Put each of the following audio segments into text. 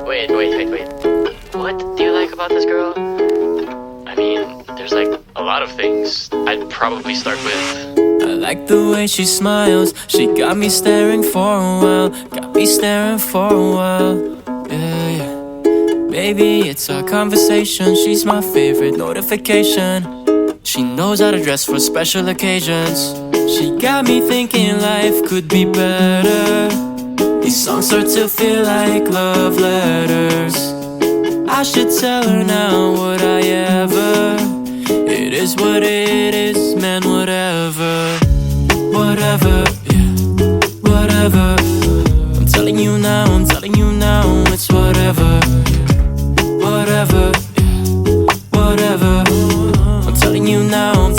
Wait. What do you like about this girl? I mean, there's like a lot of things. I'd probably start with... I like the way she smiles. She got me staring for a while. Yeah. Baby, it's our conversation. She's my favorite notification. She knows how to dress for special occasions. She got me thinking life could be better. These songs start to feel like love letters. I should tell her now, would I ever? It is what it is, man, whatever. Yeah, whatever. I'm telling you now, it's whatever. Whatever, I'm telling you now,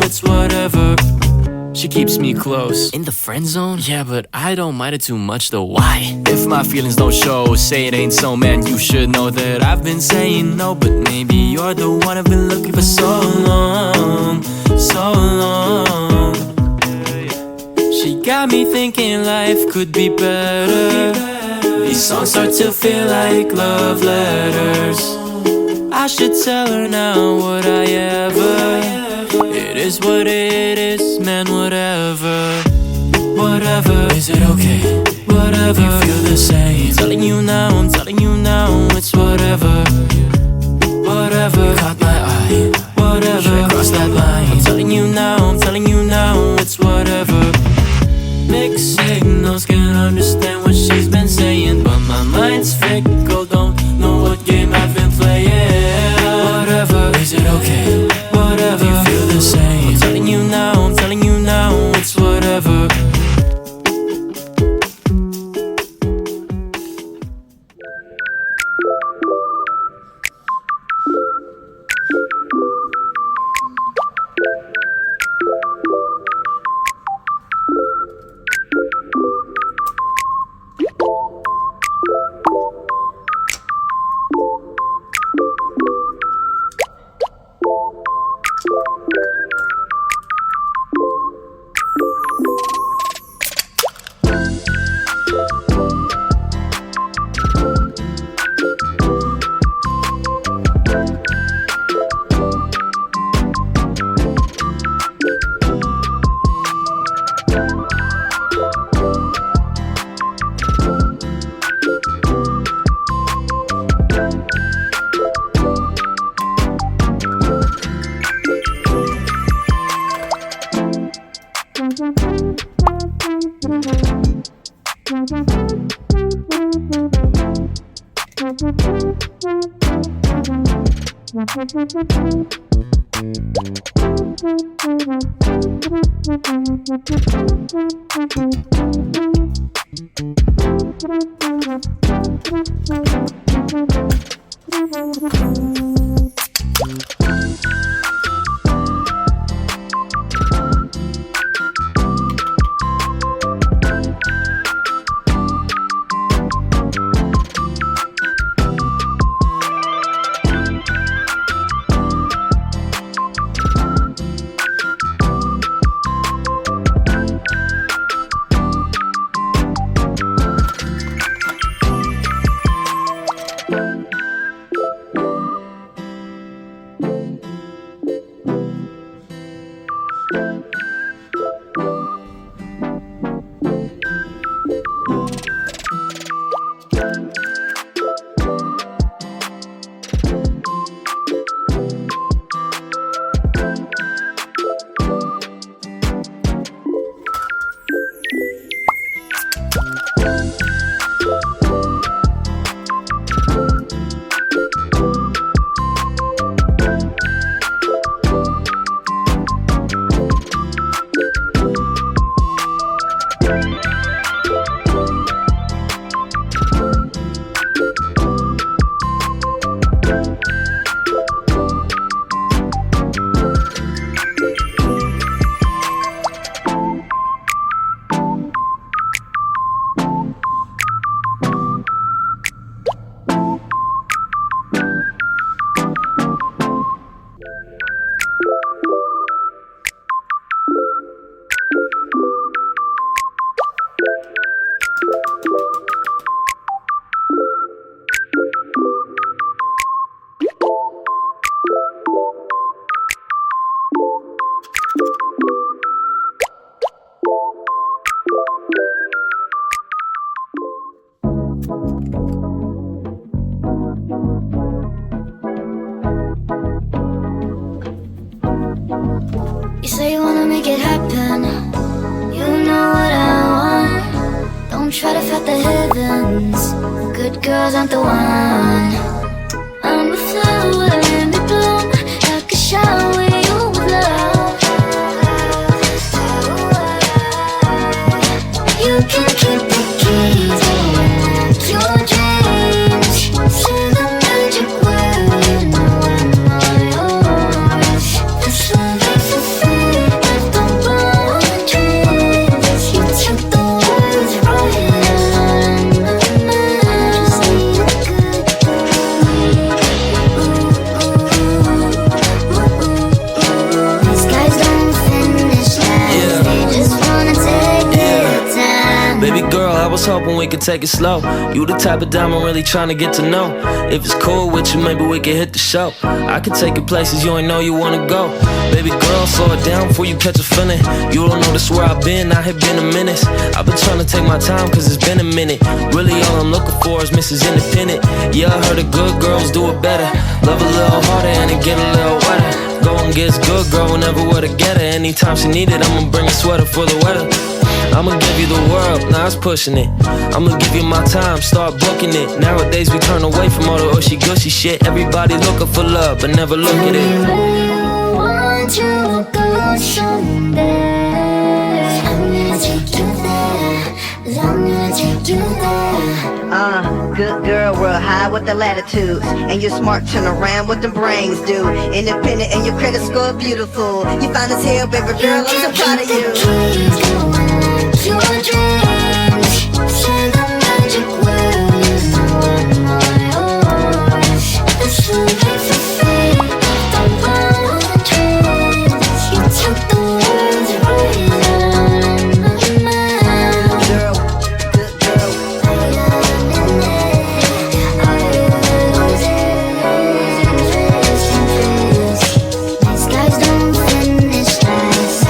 it's whatever. She keeps me close. In the friend zone? Yeah, but I don't mind it too much though. Why? If my feelings don't show, say it ain't so, man, you should know that I've been saying no. But maybe you're the one I've been looking for so long. She got me thinking life could be better. These songs start to feel like love letters. I should tell her now, would I ever? It is what it is, man, whatever. Is it okay? Whatever, you feel the same. I'm telling you now, it's whatever. You caught my eye. Should I cross that line? I'm telling you now, it's whatever. Mixed signals, can't understand what she's been saying, but my mind's fickle, don't know what game I've been playing. Whatever, is it okay? Whatever, you feel the same. I'm telling you now, it's whatever. try to fight the heavens. Good girls aren't the one. I'm a flower in the bloom. I could shower you with love. You can keep the keys to your dreams. Say the magic word, you know I'm yours. This love is a fate of the boundaries. You took the words right out of my mouth. Just need a good These guys don't finish last. They just wanna take their time. Baby girl, I was hoping we could take it slow. You the type of dime I'm really trying to get to know. If it's cool with you, maybe we could hit the show. I could take you places you ain't know you wanna go. Baby girl, slow it down before you catch a feeling. You don't know this where I've been, I have been a minute. I've been trying to take my time cause it's been a minute. Really all I'm looking for is Mrs. Independent. Yeah, I heard the good girls do it better. Love a little harder and it get a little wetter. Go and get good girl whenever we're together. Anytime she need it, I'ma bring a sweater for the weather. I'ma give you the world, now it's pushing it. I'ma give you my time, start booking it. Nowadays we turn away from all the ushy gushy shit. Everybody looking for love, but never look at it. I want to go someday. I'm gonna take you there. I'm gonna take you there. Good girl, real high with the latitudes. And you're smart, turn around what the brains do. Independent and your credit score beautiful. You fine as hell, baby girl, I'm so proud of you. Your dreams, say the magic word, you know I'm yours. This love is a fate of the boundaries. You took the words right out of my mouth. Girl, good girl. These guys don't finish last.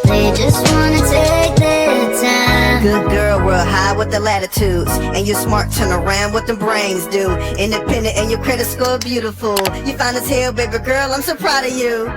They just wanna take their time. Good girl, real high with the latitudes. And you're smart, turn around what the brains do. Independent and your credit score beautiful. You fine as hell, baby girl, I'm so proud of you.